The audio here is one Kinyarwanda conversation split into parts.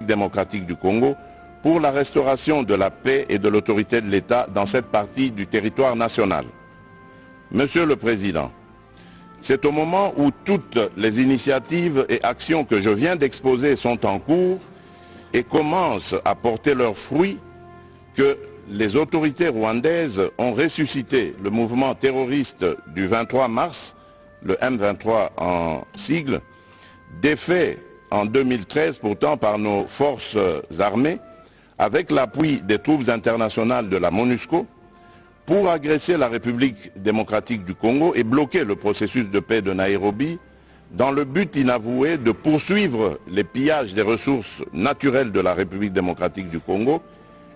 démocratique du Congo pour la restauration de la paix et de l'autorité de l'État dans cette partie du territoire national. Monsieur le Président, c'est au moment où toutes les initiatives et actions que je viens d'exposer sont en cours et commencent à porter leurs fruits que les autorités rwandaises ont ressuscité le mouvement terroriste du 23 mars, le M23 en sigle, défait en 2013 pourtant par nos forces armées, avec l'appui des troupes internationales de la MONUSCO, pour agresser la République démocratique du Congo et bloquer le processus de paix de Nairobi, dans le but inavoué de poursuivre les pillages des ressources naturelles de la République démocratique du Congo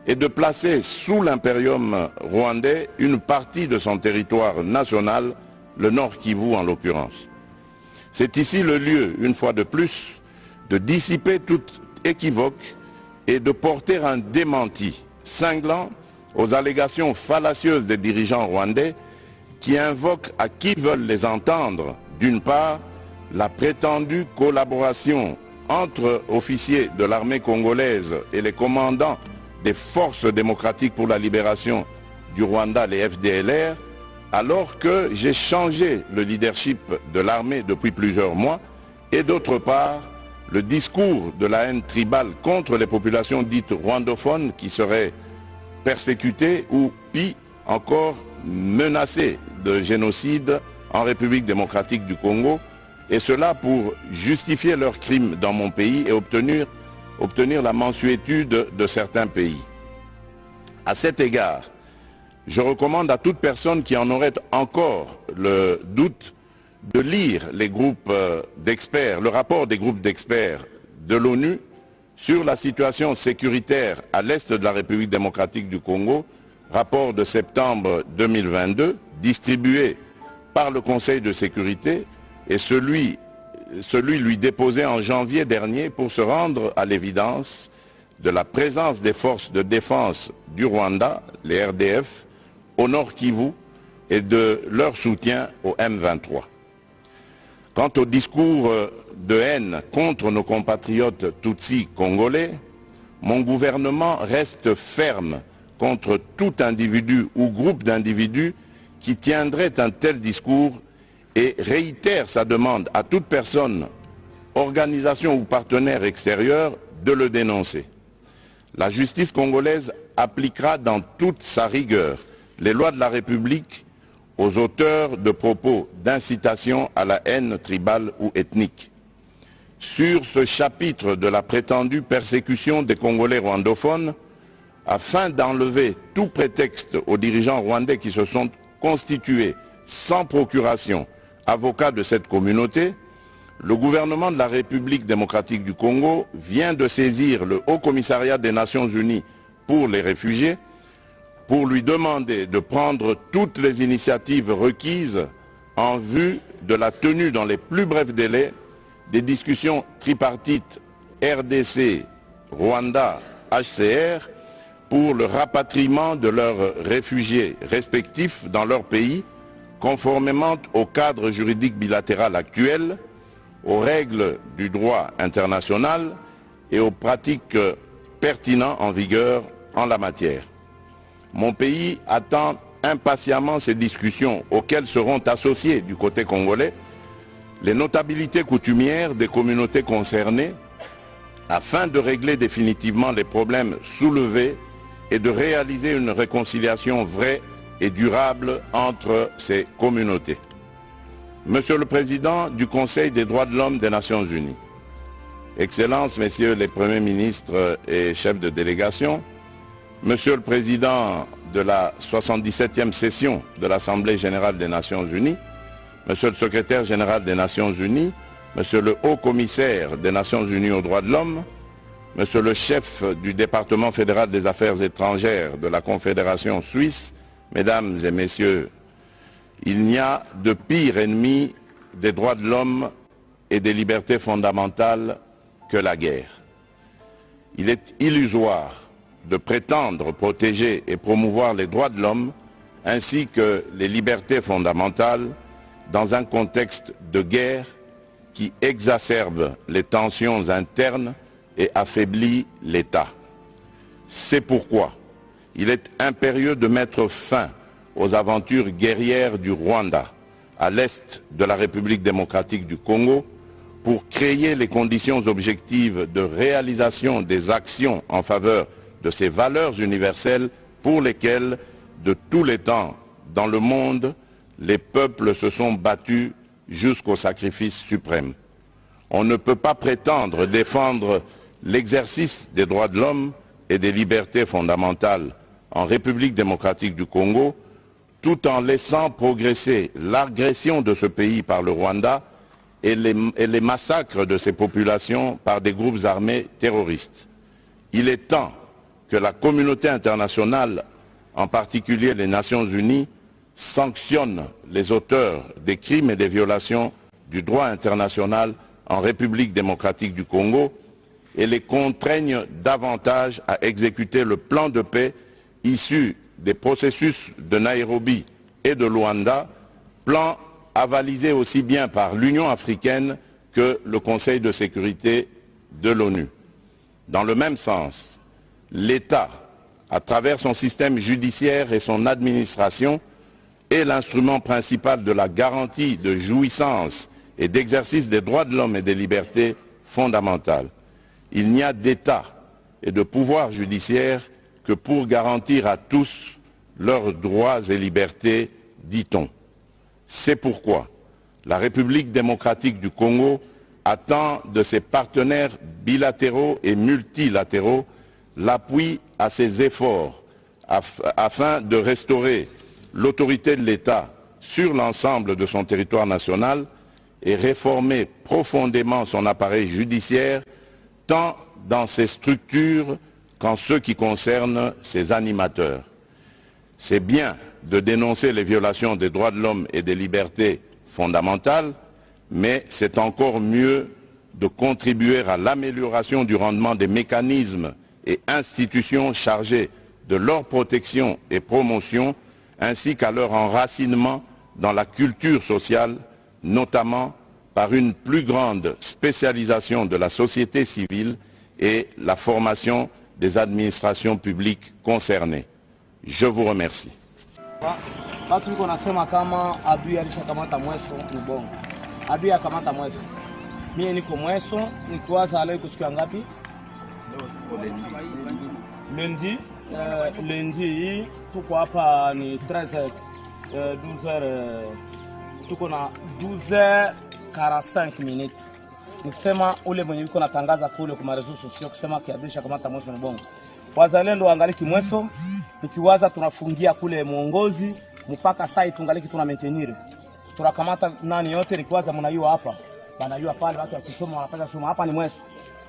et de placer sous l'impérium rwandais une partie de son territoire national, le Nord Kivu en l'occurrence. C'est ici le lieu, une fois de plus, de dissiper toute équivoque et de porter un démenti cinglant aux allégations fallacieuses des dirigeants rwandais qui invoquent à qui veulent les entendre, d'une part, la prétendue collaboration entre officiers de l'armée congolaise et les commandants des forces démocratiques pour la libération du Rwanda, les FDLR, alors que j'ai changé le leadership de l'armée depuis plusieurs mois, et d'autre part, le discours de la haine tribale contre les populations dites rwandophones qui seraient persécutées ou, pis encore, menacées de génocide en République démocratique du Congo, et cela pour justifier leurs crimes dans mon pays et obtenir la mansuétude de certains pays. À cet égard, je recommande à toute personne qui en aurait encore le doute de lire les groupes d'experts, le rapport des groupes d'experts de l'ONU sur la situation sécuritaire à l'est de la République démocratique du Congo, rapport de septembre 2022, distribué par le Conseil de sécurité, et celui lui déposé en janvier dernier pour se rendre à l'évidence de la présence des forces de défense du Rwanda, les RDF, au Nord Kivu et de leur soutien au M23. Quant au discours de haine contre nos compatriotes Tutsis congolais, mon gouvernement reste ferme contre tout individu ou groupe d'individus qui tiendrait un tel discours et réitère sa demande à toute personne, organisation ou partenaire extérieur de le dénoncer. La justice congolaise appliquera dans toute sa rigueur les lois de la République aux auteurs de propos d'incitation à la haine tribale ou ethnique. Sur ce chapitre de la prétendue persécution des Congolais rwandophones, afin d'enlever tout prétexte aux dirigeants rwandais qui se sont constitués sans procuration avocats de cette communauté, le gouvernement de la République démocratique du Congo vient de saisir le Haut Commissariat des Nations Unies pour les réfugiés pour lui demander de prendre toutes les initiatives requises en vue de la tenue dans les plus brefs délais des discussions tripartites RDC, Rwanda, HCR pour le rapatriement de leurs réfugiés respectifs dans leur pays, conformément au cadre juridique bilatéral actuel, aux règles du droit international et aux pratiques pertinentes en vigueur en la matière. Mon pays attend impatiemment ces discussions auxquelles seront associés du côté congolais les notabilités coutumières des communautés concernées afin de régler définitivement les problèmes soulevés et de réaliser une réconciliation vraie et durable entre ces communautés. Monsieur le Président du Conseil des droits de l'homme des Nations Unies, Excellences, Messieurs les Premiers ministres et chefs de délégation, Monsieur le Président de la 77e session de l'Assemblée générale des Nations Unies, Monsieur le Secrétaire général des Nations Unies, Monsieur le Haut Commissaire des Nations Unies aux droits de l'homme, Monsieur le chef du département fédéral des affaires étrangères de la Confédération suisse, Mesdames et Messieurs, il n'y a de pire ennemi des droits de l'homme et des libertés fondamentales que la guerre. Il est illusoire de prétendre protéger et promouvoir les droits de l'homme ainsi que les libertés fondamentales dans un contexte de guerre qui exacerbe les tensions internes et affaiblit l'État. C'est pourquoi il est impérieux de mettre fin aux aventures guerrières du Rwanda à l'est de la République démocratique du Congo pour créer les conditions objectives de réalisation des actions en faveur de ces valeurs universelles pour lesquelles, de tous les temps dans le monde, les peuples se sont battus jusqu'au sacrifice suprême. On ne peut pas prétendre défendre l'exercice des droits de l'homme et des libertés fondamentales en République démocratique du Congo tout en laissant progresser l'agression de ce pays par le Rwanda et les massacres de ses populations par des groupes armés terroristes. Il est temps que la communauté internationale, en particulier les Nations Unies, sanctionne les auteurs des crimes et des violations du droit international en République démocratique du Congo et les contraigne davantage à exécuter le plan de paix issu des processus de Nairobi et de Luanda, plan avalisé aussi bien par l'Union africaine que le Conseil de sécurité de l'ONU. Dans le même sens, l'État, à travers son système judiciaire et son administration, est l'instrument principal de la garantie de jouissance et d'exercice des droits de l'homme et des libertés fondamentales. Il n'y a d'État et de pouvoir judiciaire que pour garantir à tous leurs droits et libertés, dit-on. C'est pourquoi la République démocratique du Congo attend de ses partenaires bilatéraux et multilatéraux l'appui à ses efforts afin de restaurer l'autorité de l'État sur l'ensemble de son territoire national et réformer profondément son appareil judiciaire, tant dans ses structures qu'en ce qui concerne ses animateurs. C'est bien de dénoncer les violations des droits de l'homme et des libertés fondamentales, mais c'est encore mieux de contribuer à l'amélioration du rendement des mécanismes et institutions chargées de leur protection et promotion, ainsi qu'à leur enracinement dans la culture sociale, notamment par une plus grande spécialisation de la société civile et la formation des administrations publiques concernées. Je vous remercie. Watu wiko nasema kama adui alishakamata Mweso ni bongo. Adui akamata Mweso. Mimi niko Mweso, nikiwaza leo kusikia ngapi? Lundi. Lundi tuko hapa ni 13h 12h tuko na 12h45 minutes. Nikisema ule mwenye yuko natangaza kule kwa marezo sio kusema kiadisha kamata Mweso ni bongo. Wazalendo waangaliki Mweso, nikiwaza tunafungia kule muongozi mpaka sai tungaliki tuna maintenir. Tunakamata nani yote nikiwaza mnaiwa hapa. Banaiwa pale watu wakisoma wanapata soma hapa ni Mweso.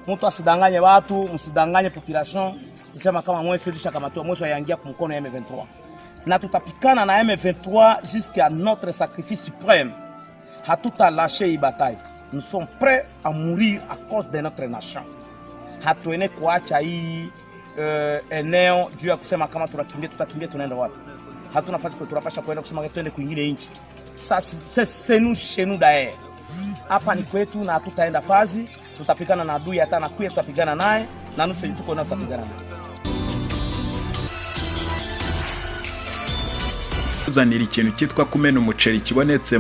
Mtu asidanganye watu, msidanganye population. Kusema kama Mweso ilishakamatiwa, Mweso yaingia kwa mkono ya M23. Na tutapikana na M23 jusqu'à notre sacrifice suprême. Hatuta lâcher hii bataille. Nous sommes prêts à mourir à cause de notre nation. Hatuene kuacha hii eneo juu ya kusema kama tunakimbia tutakimbia tunaenda wapi. Hatuna nafasi kwa tunapasha kwenda kusema twende kwingine nchi. Sasa c'est nous chez nous d'ailleurs. Hapa ni kwetu na hatutaenda fazi, tutapigana na adui hata na kuya tutapigana naye na nusu tuko na tutapigana naye. Uzanira ikintu cyitwa kumena umuceri kibonetse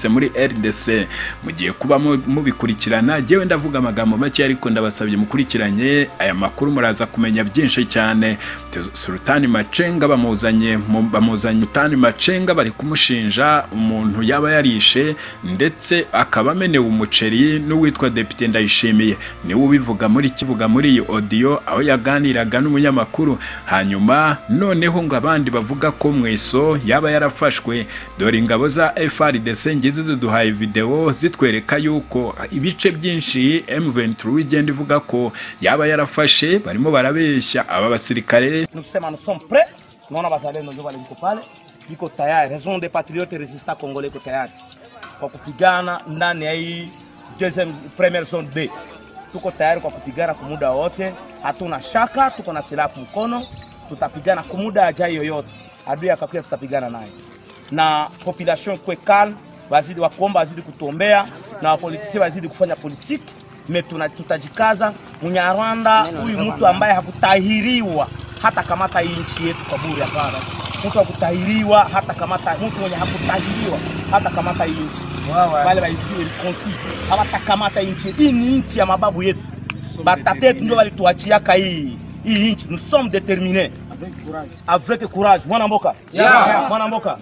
muri RDC mugiye kuba mubikurikirana. Jewe ndavuga amagambo make ariko ndabasabye mukurikiranye aya makuru muraza kumenya byinshi cyane. Sultani Makenga bamuzanye Sultani Makenga bari kumushinja umuntu yaba yarishe ndetse akaba amenewe umuceri n'uwitwa Depite Ndayishimiye niwe ubivuga muri iyi audio aho yaganiraga n'umunyamakuru. Hanyuma noneho ngo abandi bavuga ko Mweso yaba yarafashwe. Dore ingabo za FARDC ngize ziduhaye video zitwereka yuko ibice byinshi M23 igenda ivuga ko yaba yarafashe, barimo barabeshya aba basirikare. Nous sommes prêts. Naona bazalendo ndio waliko pale, iko tayari. Raison des patriotes résistants congolais iko tayari kwa kupigana ndani ya hii première zone B. Tuko tayari kwa kupigana kwa muda wote, hatuna shaka, tuko na silaha mkono, tutapigana kwa muda ajai yoyote. Adui akakuja tutapigana naye. Na population kwa calme, wazidi wakuomba, wazidi kutuombea, na wapolitisi wazidi kufanya politiki tutajikaza. Mnyarwanda huyu mtu ambaye hakutahiriwa hata kamata hii nchi yetu kwa bure. Hapana, mtu hakutahiriwa hata kamata, mtu mwenye hakutahiriwa hata kamata hii nchi. Wale waisiwe konsi hata kamata hii nchi. Hii ni nchi ya mababu yetu, batatetu ndio walituachiaka hii nchi. Nous sommes déterminés avec courage. Mwana mboka mwana mboka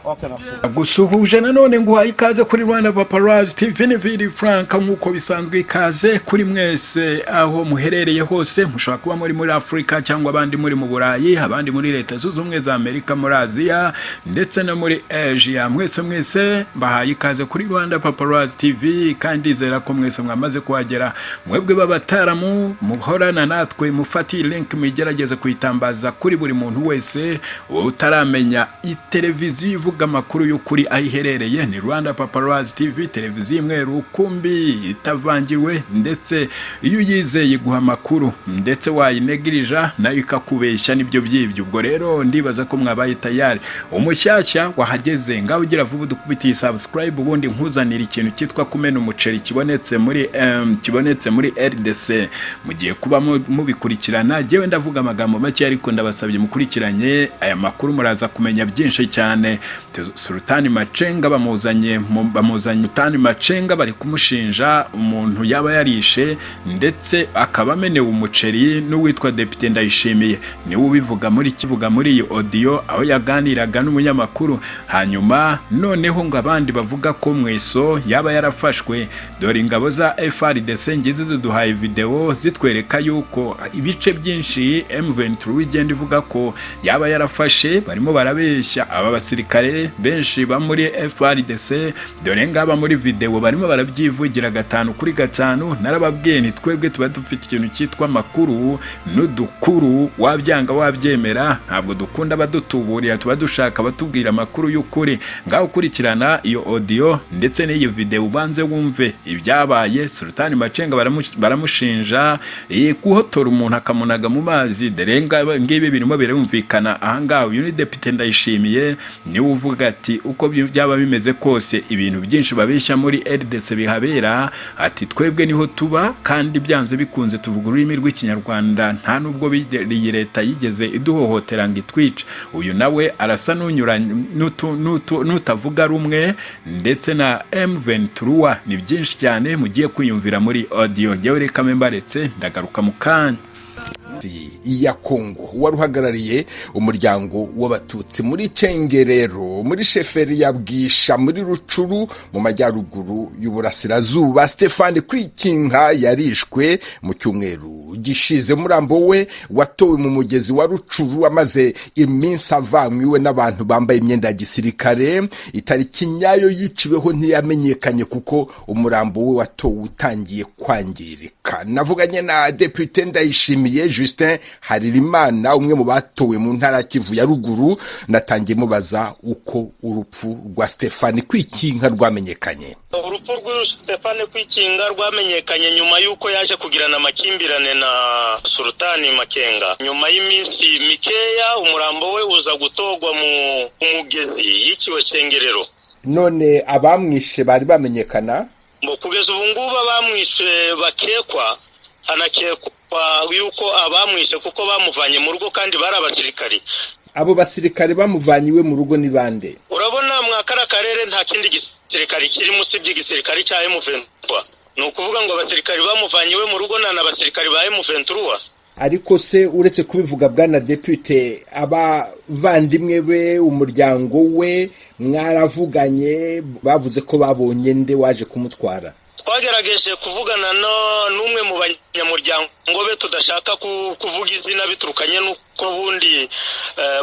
okay. Gusuhuje nanone nguhaye ikaze kuri Rwanda Paparazzi TV. ni Vili Frank nkuko bisanzwe, ikaze kuri mwese aho muherereye hose. Mushobora kuba muri Afrika cyangwa abandi muri mu Burayi, abandi muri Leta Zunze Ubumwe za Amerika, muri Aziya ndetse no muri Asia. Mwese bahaye ikaze kuri Rwanda Paparazzi TV, kandi zera ko mwese mwamaze kuhagera. Mwebwe babataramu muhorana natwe, mufati link mugerageze kuyitambaza kuri buri muntu wese utaramenya iteleviziyo ivuga amakuru y'ukuri ayiherereye. Ni Rwanda Paparazzi TV, televiziyo imwe rukumbi itavangiwe, ndetse iyo yizeye guha makuru ndetse wayinegirija nayo ikakubeshya nibyo byibyo. Ubwo rero ndibaza ko mwabaye tayari. Umushyashya wahageze ngaho ugira vuba dukubitiye subscribe, ubundi nkuzanira ikintu cyitwa kumena umuceri kibonetse muri RDC. Mugiye kuba mubikurikirana, jewe ndavuga amagambo make ariko ndabasabye mukurikiranye aya makuru, muraza kumenya byinshi cyane. Sultani Makenga bamuzanye Sultani Makenga bari kumushinja umuntu yaba yarishe ndetse akaba amenewe umuceri n'uwitwa Depite Ndayishimiye. Ni ubivuga muri iyi audio aho yaganiraga n'umunyamakuru. Hanyuma noneho ngo abandi bavuga ko Mweso yaba yarafashwe. Dore ingabo za FARDC ngize ziduhaye video zitwereka yuko ibice byinshi M23 igenda ivuga ko yaba yarafashe. Barimo barabeshya aba basirikare benshi ba muri FARDC. Dore ngaba muri video barimo barabyivugira 5 kuri 5. Narababwiye ni twebwe tuba dufite ikintu cyitwa makuru n'udukuru, wabyanga wabyemera. Ntabwo dukunda badutuburira, tuba dushaka batubwira makuru y'ukuri. Ngaho kurikirana iyo audio ndetse n'iyo video ubanze wumve ibyabaye. Sultani Makenga baramushinja kuhotora umuntu akamunaga mu mazi. Dore ngibi birimo birumvikana ahangaho. Uyu ni Depite Ndayishimiye niwe uvuga ati uko byaba bimeze kose ibintu byinshi babeshya muri RDC bihabera, ati twebwe niho tuba kandi byanze bikunze tuvuga ururimi rw'ikinyarwanda, nta nubwo iyi leta yigeze iduhohotera ngo itwice. Uyu nawe arasa n'unyuranye n'utavuga rumwe ndetse na M23. Ni byinshi cyane mugiye kwiyumvira muri audio. Ngewe reka mbaretse ndagaruka mu kanya. Ya Kongo wari uhagarariye umuryango w'abatutsi muri Cengerero, muri sheferi ya Bwisha, muri Rucuru mu majyaruguru y'uburasirazuba. Stefani Kwikinka yarishwe mu cyumweru gishize. Murambo we watowe mu mugezi wa Rucuru amaze iminsi avanywe n'abantu bambaye imyenda ya gisirikare. Itariki nyayo yiciweho ntiyamenyekanye kuko umurambo we watowe utangiye kwangirika. Navuganye na Depite Ndayishimiye Justin Haririmana, umwe mu batowe mu ntara Kivu ya ruguru. Natangiye mubaza uko urupfu rwa Stefani Kwikinka rwamenyekanye. Urupfu rwa Stefani Kwikinka rwamenyekanye nyuma yuko yaje kugirana amakimbirane na Sultani Makenga. Nyuma y'iminsi mikeya umurambo we uza gutogwa mu mugezi y'ikiwe Cengerero. None abamwishe bari bamenyekana? Kugeza ubu ngubu abamwishe bakekwa, hanakekwa yuko abamwishe kuko bamuvanye mu rugo kandi bari abasirikari. Abo basirikare bamuvanyiwe mu rugo ni bande? Urabona mwakara karere nta kindi gisirikari kiri musi by'igisirikari cya M23. Nukuvuga ngo abasirikari bamuvanyiwe mu rugo na abasirikari ba M23. Ariko se uretse kubivuga bwana Depute, abavandimwe be umuryango we mwaravuganye, bavuze ko babonye nde waje kumutwara? Twagerageje kuvugana n'umwe mu banyamuryango be tudashaka kuvuga izina biturukanye nuko bundi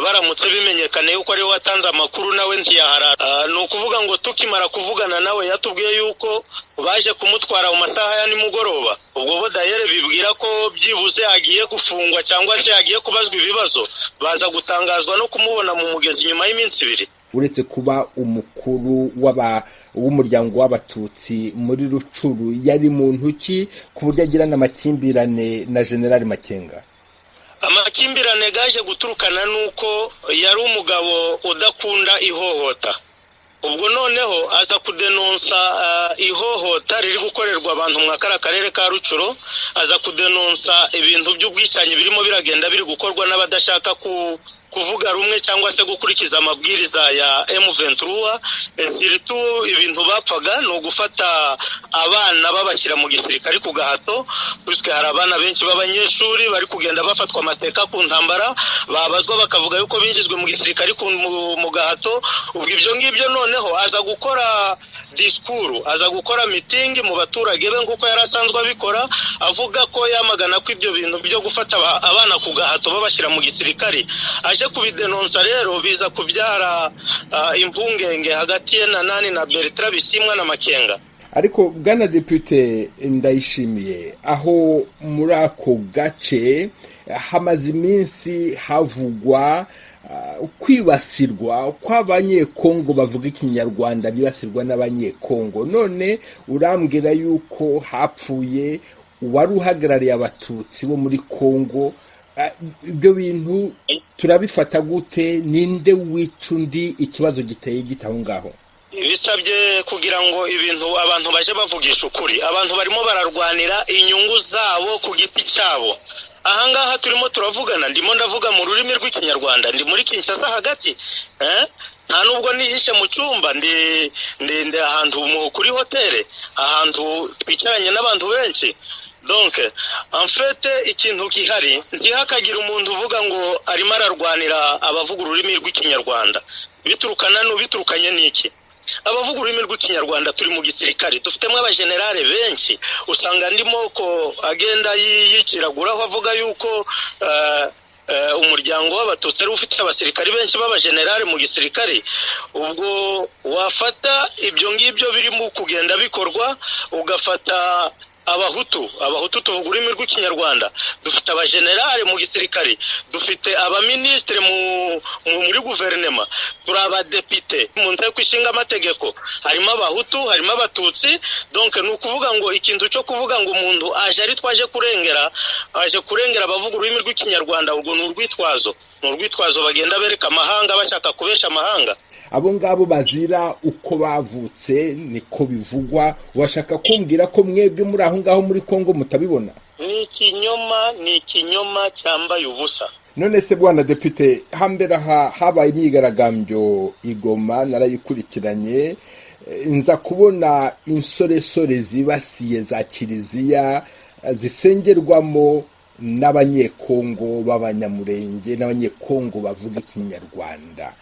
baramutse bimenyekane yuko ari we watanze amakuru nawe ntiyaharara. Nukuvuga ngo tukimara kuvugana nawe yatubwiye yuko baje kumutwara mu masaha ya nimugoroba. Ubwo bo dayere bibwira ko byibuze agiye gufungwa cyangwa se agiye kubazwa ibibazo, baza gutangazwa no kumubona mu mugezi nyuma y'iminsi 2. Uretse kuba umukuru w'umuryango w'abatutsi muri Rucuru, yari muntu ki ku buryo agirana amakimbirane na General Makenga? Amakimbirane gaje guturukana nuko yari umugabo udakunda ihohota. ubwo noneho aza kudenonsa ihohota riri gukorerwa abantu mu karere ka Rucuro, aza kudenonsa ibintu by'ubwicanyi birimo biragenda biri gukorwa n'abadashaka kuvuga rumwe cyangwa se gukurikiza amabwiriza ya M23. Surtout ibintu bapfaga no gufata abana babashyira mu gisirikare ku gahato, puisque hari abana benshi b'abanyeshuri bari kugenda bafatwa amateka ku ntambara, babazwa bakavuga yuko binjizwe mu gisirikare mu gahato. Ubwo ibyo ngibyo noneho aza gukora disikuru, aza gukora meeting mu baturage be nk'uko yari asanzwe abikora, avuga ko yamagana ko ibyo bintu byo gufata abana ku gahato babashyira mu gisirikare. Aje kubidenonsa rero biza kubyara impungenge hagati ye na Bertrand Bisimwa na Makenga. Ariko bwana Depute Ndayishimiye, aho muri ako gace hamaze iminsi havugwa kwibasirwa kw'abanyekongo bavuga ikinyarwanda, bibasirwa n'abanyekongo. None urambwira yuko hapfuye uwari uhagarariye abatutsi bo muri Kongo. Ibyo bintu turabifata gute? Ninde wica undi? Ikibazo giteye gitaho ngaho. Bisabye kugira ngo ibintu abantu baje bavugisha ukuri. Abantu barimo bararwanira inyungu zabo ku giti cyabo. Ahangaha turimo turavugana, ndimo ndavuga mu rurimi rw'ikinyarwanda, ndi muri Kinshasa hagati, nta nubwo nihishe mu cyumba, ndi ahantu kuri hoteli, ahantu twicaranye n'abantu benshi. Donc en fait ikintu gihari ntihakagira umuntu uvuga ngo arimo ararwanira abavuga ururimi rw'ikinyarwanda. Biturukanye n'iki? Abavuga ururimi rw'ikinyarwanda turi mu gisirikare, dufitemo abajenerale benshi. Usanga ndimo ko agenda yikiraguraho avuga yuko umuryango w'abatutsi ari ufite abasirikari benshi b'abajenerale mu gisirikare. Ubwo wafata ibyo ngibyo birimo kugenda bikorwa, ugafata Abahutu tuvuga ururimi rw'ikinyarwanda, dufite abajenerale mu gisirikare, dufite abaministre muri guverinema, turi abadepite mu nteko ishinga amategeko, harimo Abahutu, harimo Abatutsi. Donc ni ukuvuga ngo ikintu cyo kuvuga ngo umuntu aje ari twaje kurengera abavuga ururimi rw'ikinyarwanda, ubwo ni urwitwazo bagenda bereka amahanga bashaka kubesha amahanga. Abo ngabo bazira uko bavutse niko bivugwa. Washaka kumbwira ko mwebwe muri aho ngaho muri Kongo mutabibona? Ni ikinyoma cyambaye ubusa. None se bwana Depute, hambere habaye imyigaragambyo Igoma, narayikurikiranye, nza kubona insoresore zibasiye za kiliziya zisengerwamo n'abanyekongo b'abanyamurenge n'abanyekongo bavuga ikinyarwanda.